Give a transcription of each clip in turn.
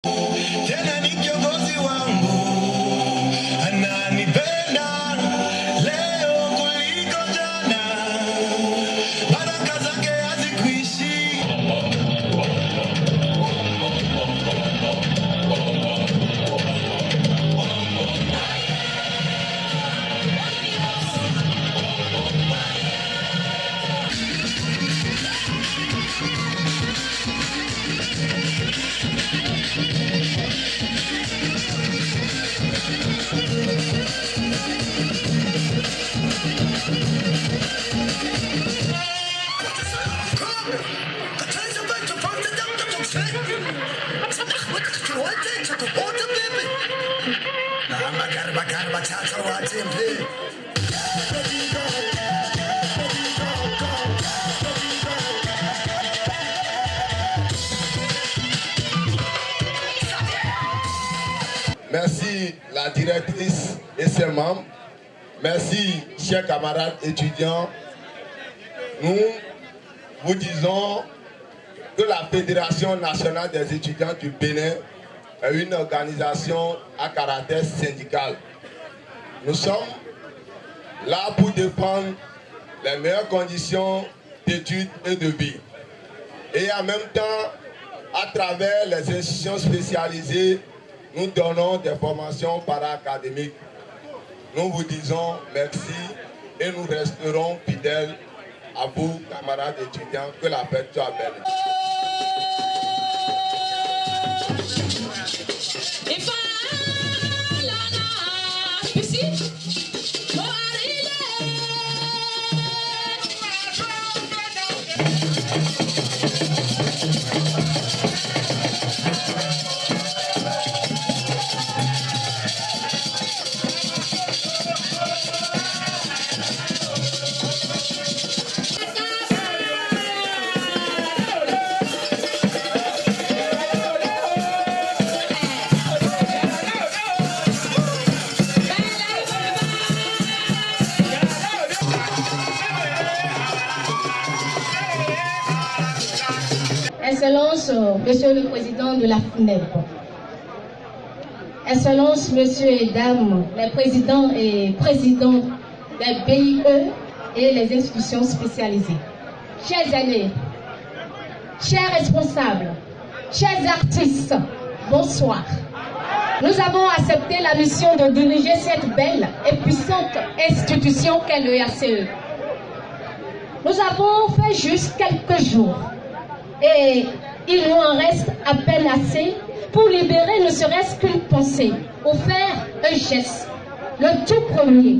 Tena ni kiongozi wangu, ananipenda leo kuliko jana, baraka zake hazikuishi. Merci la directrice et ses membres. Merci chers camarades étudiants. Nous vous disons que la Fédération nationale des étudiants du Bénin est une organisation à caractère syndical. Nous sommes là pour défendre les meilleures conditions d'études et de vie. Et en même temps, à travers les institutions spécialisées, nous donnons des formations para-académiques. Nous vous disons merci et nous resterons fidèles à vous, camarades étudiants. Que la fête soit belle. Excellence, Monsieur le Président de la FNEP. Excellence, Monsieur et Dames, les présidents et présidents des BIE et les institutions spécialisées. Chers aînés, chers responsables, chers artistes, bonsoir. Nous avons accepté la mission de diriger cette belle et puissante institution qu'est le RCE. Nous avons fait juste quelques jours. Et il nous en reste à peine assez pour libérer ne serait-ce qu'une pensée, ou faire un geste, le tout premier.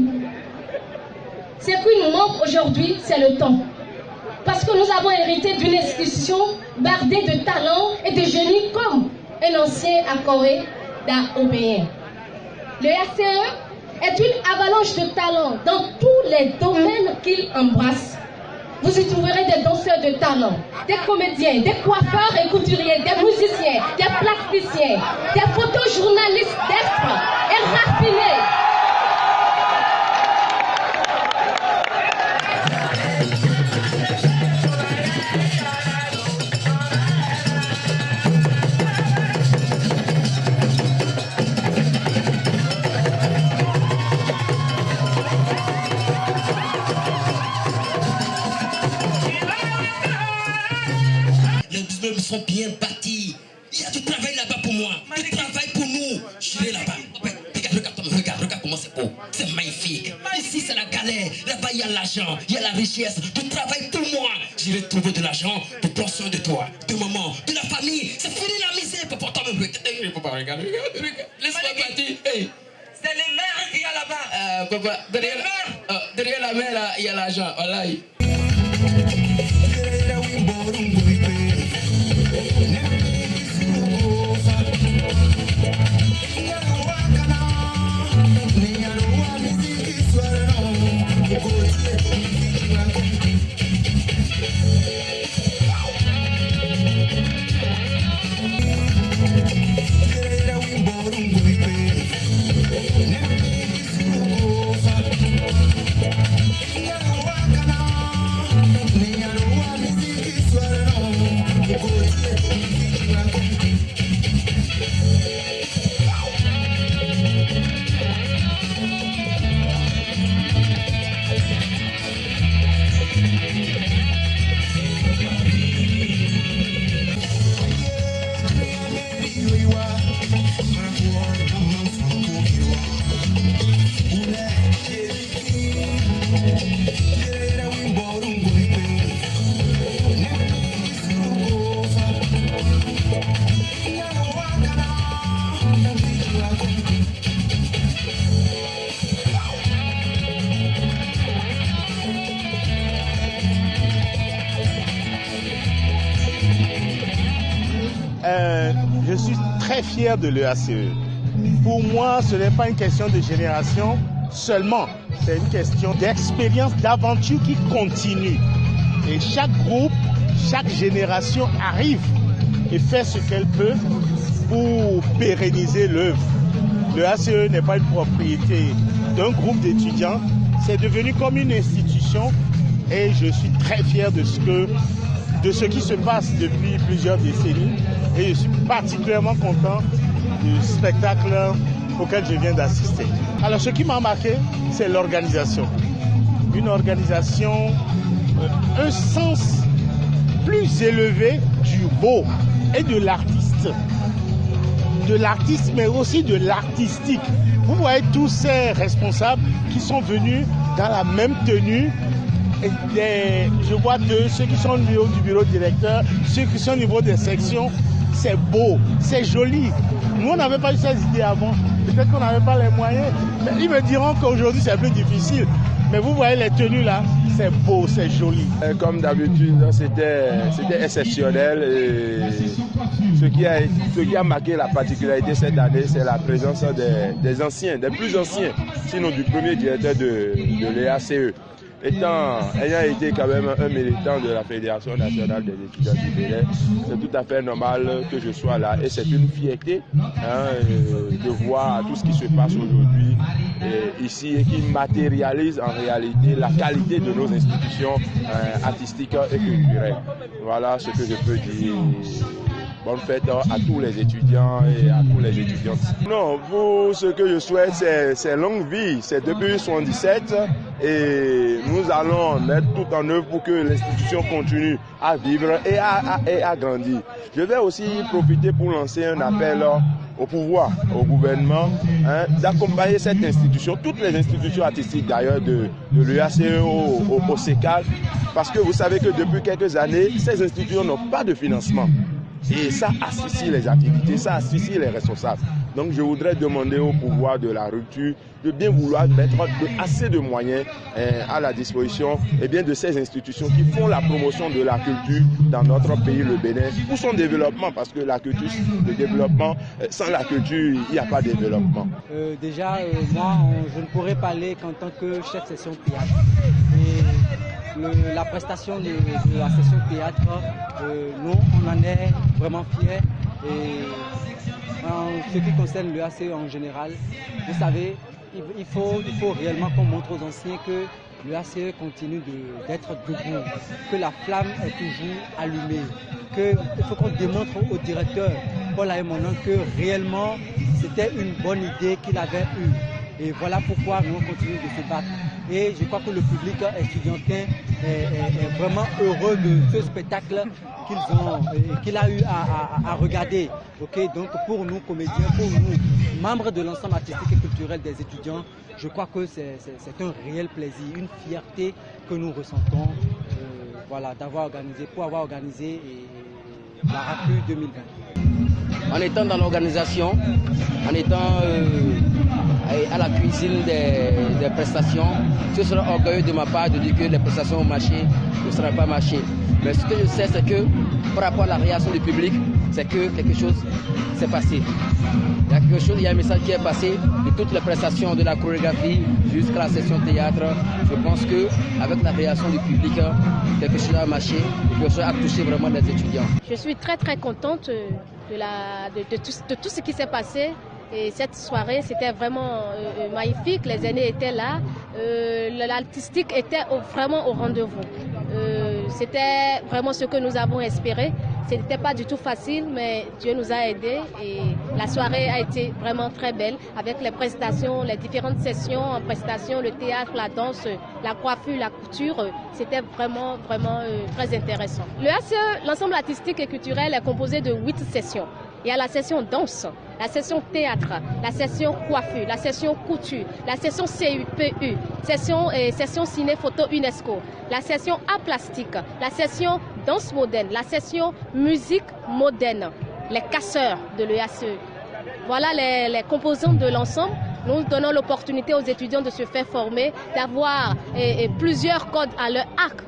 Ce qui nous manque aujourd'hui, c'est le temps. Parce que nous avons hérité d'une institution bardée de talents et de génie comme un ancien accoré d'Aubéen. Le RCE est une avalanche de talents dans tous les domaines qu'il embrasse. Vous y trouverez des danseurs de talent, des comédiens, des coiffeurs et couturiers, des musiciens, des plasticiens, des photojournalistes d'expert et raffinés. Sont bien bâtis. Il y a du travail là-bas pour moi. Du travail pour nous. J'irai là-bas. Regarde comment c'est beau. C'est magnifique. Ici, c'est la galère. Là-bas, il y a l'argent. Il y a la richesse. Du travail pour moi. J'irai trouver de l'argent pour prendre soin de toi, de maman, de la famille. C'est fini la misère. Papa, regarde. Laisse-moi partir. Hey. C'est les mères qu'il y a là-bas. Papa, derrière la mer, là, il y a l'argent. Voilà. Je suis très fier de l'EACE. Pour moi, ce n'est pas une question de génération seulement. C'est une question d'expérience, d'aventure qui continue. Et chaque groupe, chaque génération arrive et fait ce qu'elle peut pour pérenniser l'œuvre. L'EACE n'est pas une propriété d'un groupe d'étudiants. C'est devenu comme une institution et je suis très fier de ce qui se passe depuis plusieurs décennies. Et je suis particulièrement content du spectacle auquel je viens d'assister. Alors ce qui m'a marqué, c'est l'organisation. Une organisation, un sens plus élevé du beau et de l'artiste. De l'artiste, mais aussi de l'artistique. Vous voyez tous ces responsables qui sont venus dans la même tenue. Je vois ceux qui sont au niveau du bureau directeur, ceux qui sont au niveau des sections. C'est beau, c'est joli. Nous, on n'avait pas eu ces idées avant. Peut-être qu'on n'avait pas les moyens. Mais ils me diront qu'aujourd'hui, c'est plus difficile. Mais vous voyez les tenues là, c'est beau, c'est joli. Comme d'habitude, c'était exceptionnel. Et ce qui a marqué la particularité cette année, c'est la présence des anciens, des plus anciens, sinon du premier directeur de l'EACE. Ayant été quand même un militant de la Fédération nationale des étudiants du Bénin, c'est tout à fait normal que je sois là. Et c'est une fierté de voir tout ce qui se passe aujourd'hui ici et qui matérialise en réalité la qualité de nos institutions artistiques et culturelles. Voilà ce que je peux dire. Bonne fête à tous les étudiants et à tous les étudiantes. Non, pour ce que je souhaite, c'est longue vie. C'est depuis 1977 et nous allons mettre tout en œuvre pour que l'institution continue à vivre et à grandir. Je vais aussi profiter pour lancer un appel au pouvoir, au gouvernement, d'accompagner cette institution, toutes les institutions artistiques d'ailleurs de l'EACE au CECAL, parce que vous savez que depuis quelques années, ces institutions n'ont pas de financement. Et ça asphyxie les activités, ça asphyxie les responsables. Donc je voudrais demander au pouvoir de la rupture de bien vouloir mettre assez de moyens à la disposition de ces institutions qui font la promotion de la culture dans notre pays, le Bénin, pour son développement, parce que la culture, le développement, sans la culture, il n'y a pas de développement. Moi, je ne pourrais parler qu'en tant que chef section théâtre. La prestation de la session théâtre, nous, on en est vraiment fiers. Et en ce qui concerne l'EACE en général, vous savez, il faut réellement qu'on montre aux anciens que l'EACE continue d'être debout, que la flamme est toujours allumée, qu'il faut qu'on démontre au directeur Paul Aimonon que réellement c'était une bonne idée qu'il avait eue. Et voilà pourquoi nous continuons de se battre. Et je crois que le public estudiantin est vraiment heureux de ce spectacle qu'il a eu à regarder. Okay, donc pour nous, comédiens, pour nous, membres de l'ensemble artistique et culturel des étudiants, je crois que c'est un réel plaisir, une fierté que nous ressentons d'avoir organisé la RACU 2020. En étant dans l'organisation, en étant à la cuisine des prestations, ce sera orgueilleux de ma part de dire que les prestations ont marché, ne seront pas marché. Mais ce que je sais, c'est que par rapport à la réaction du public, c'est que quelque chose s'est passé. Il y a un message qui est passé de toutes les prestations, de la chorégraphie jusqu'à la session théâtre. Je pense qu'avec la réaction du public, quelque chose a marché, quelque chose a touché vraiment les étudiants. Je suis très très contente de tout ce qui s'est passé. Et cette soirée, c'était vraiment magnifique. Les aînés étaient là. L'artistique était vraiment au rendez-vous. C'était vraiment ce que nous avons espéré. Ce n'était pas du tout facile, mais Dieu nous a aidés. Et la soirée a été vraiment très belle avec les prestations, les différentes sessions en prestation, le théâtre, la danse, la coiffure, la couture. C'était vraiment très intéressant. L'ensemble artistique et culturel est composé de 8 sessions. Il y a la session danse, la session théâtre, la session coiffure, la session couture, la session CUPU, session ciné-photo UNESCO, la session art plastique, la session danse moderne, la session musique moderne, les casseurs de l'EACE. Voilà les composants de l'ensemble. Nous donnons l'opportunité aux étudiants de se faire former, d'avoir plusieurs codes à leur arc,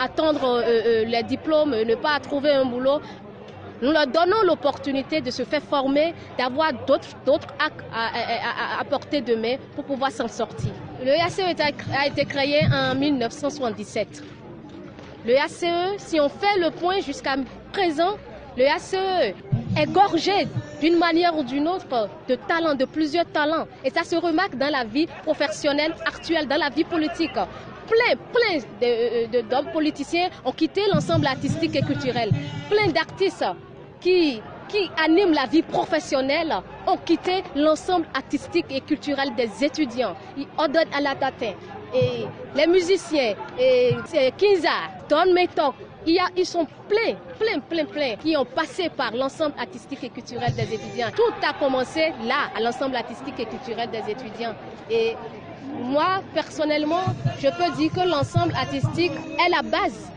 attendre les diplômes, ne pas trouver un boulot. Nous leur donnons l'opportunité de se faire former, d'avoir d'autres actes à portée de main pour pouvoir s'en sortir. Le ACE a été créé en 1977. Le ACE, si on fait le point jusqu'à présent, le ACE est gorgé d'une manière ou d'une autre de talents, de plusieurs talents. Et ça se remarque dans la vie professionnelle actuelle, dans la vie politique. Plein d'hommes politiciens ont quitté l'ensemble artistique et culturel. Plein d'artistes qui animent la vie professionnelle ont quitté l'ensemble artistique et culturel des étudiants. Odod Alatatin, et les musiciens, et Kinza, Don Metok, ils sont plein qui ont passé par l'ensemble artistique et culturel des étudiants. Tout a commencé là, à l'ensemble artistique et culturel des étudiants. Et moi, personnellement, je peux dire que l'ensemble artistique est la base.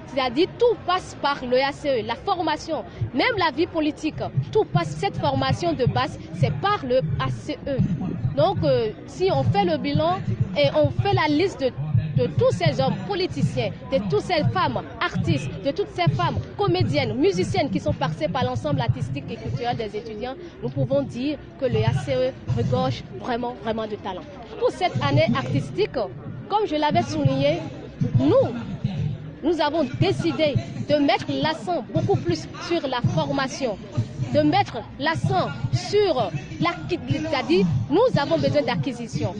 C'est-à-dire tout passe par le ACE, la formation, même la vie politique, tout passe, cette formation de base, c'est par le ACE. Donc, si on fait le bilan et on fait la liste de tous ces hommes politiciens, de toutes ces femmes artistes, de toutes ces femmes comédiennes, musiciennes qui sont passées par l'ensemble artistique et culturel des étudiants, nous pouvons dire que le ACE regorge vraiment de talent. Pour cette année artistique, comme je l'avais souligné, nous avons décidé de mettre l'accent beaucoup plus sur la formation, de mettre l'accent sur c'est-à-dire nous avons besoin d'acquisition.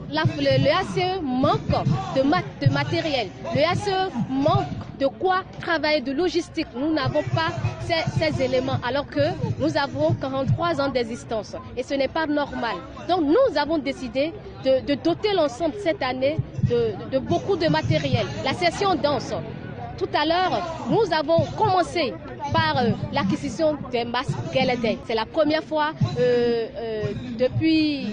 Le ACE manque de matériel, le ACE manque de quoi travailler, de logistique. Nous n'avons pas ces éléments alors que nous avons 43 ans d'existence et ce n'est pas normal. Donc nous avons décidé de doter l'ensemble cette année de beaucoup de matériel. La session danse. Tout à l'heure, nous avons commencé par l'acquisition des masques Galedin. C'est la première fois depuis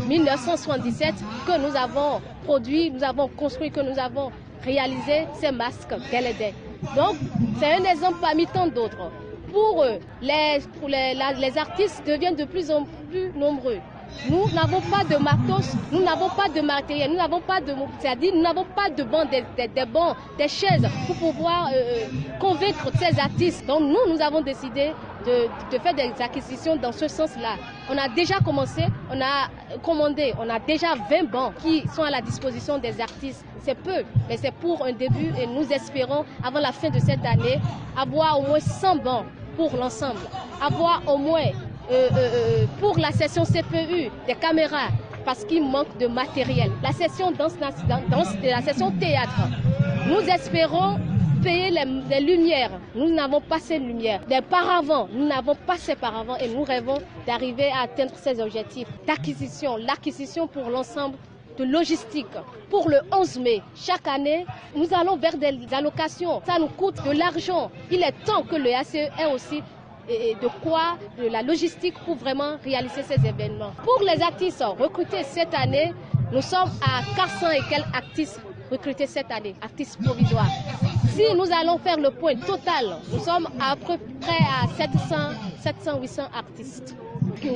1977 que nous avons produit, nous avons construit, que nous avons réalisé ces masques Galedin. Donc, c'est un exemple parmi tant d'autres. Pour les artistes deviennent de plus en plus nombreux. Nous n'avons pas de matos, nous n'avons pas de matériel, nous n'avons pas de bancs, des bancs, des chaises pour pouvoir convaincre ces artistes. Donc nous avons décidé de faire des acquisitions dans ce sens-là. On a déjà commencé, on a commandé, on a déjà 20 bancs qui sont à la disposition des artistes. C'est peu, mais c'est pour un début et nous espérons, avant la fin de cette année, avoir au moins 100 bancs pour l'ensemble, avoir au moins pour la session CPU, des caméras, parce qu'il manque de matériel. La session danse, la session théâtre, nous espérons payer les lumières. Nous n'avons pas ces lumières. Des paravents, nous n'avons pas ces paravents et nous rêvons d'arriver à atteindre ces objectifs d'acquisition, l'acquisition pour l'ensemble de logistique. Pour le 11 mai, chaque année, nous allons vers des allocations. Ça nous coûte de l'argent. Il est temps que le ACE ait aussi de la logistique pour vraiment réaliser ces événements. Pour les artistes recrutés cette année, nous sommes à 400 et quelques artistes recrutés cette année, artistes provisoires. Si nous allons faire le point total, nous sommes à peu près à 700-800 artistes.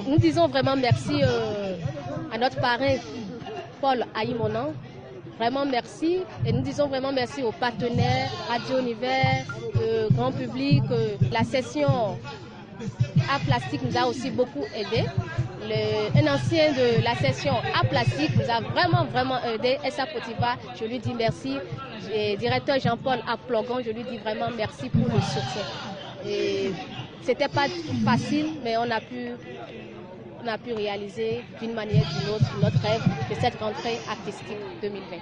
Nous disons vraiment merci à notre parrain Paul Aïmonan. Vraiment merci et nous disons vraiment merci aux partenaires, Radio Univers, grand public. La session Art Plastique nous a aussi beaucoup aidé. Un ancien de la session Art Plastique nous a vraiment aidé. Essa Potiba, je lui dis merci. Et directeur Jean-Paul Aplogon, je lui dis vraiment merci pour le soutien. Et c'était pas facile, mais on a pu réaliser d'une manière ou d'une autre notre rêve de cette rentrée artistique 2020.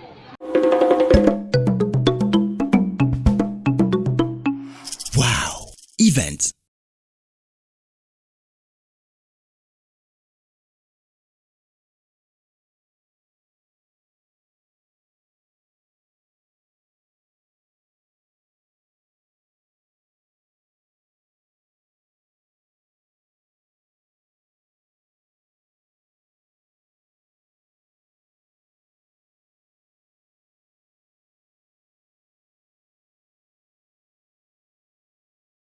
Wow! Events